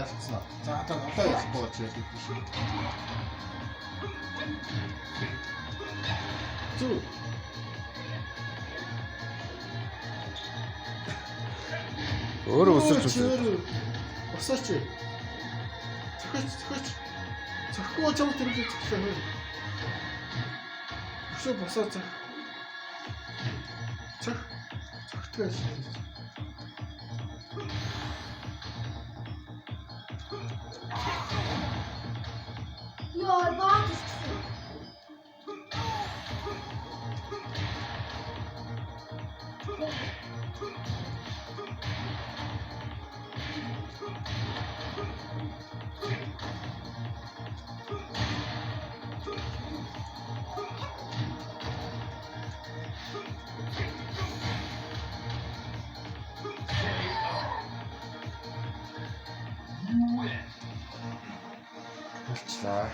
Ясна. За одоо яахгүй ч яа гэдэг шиг. Зү. Өөрөө өсөрч өсөж. Босооч. Цохиоч. Цохио чам төрөлж цохио. Өсөө босоо цах. Цохтгоос. Яа, баат. Болчлаа.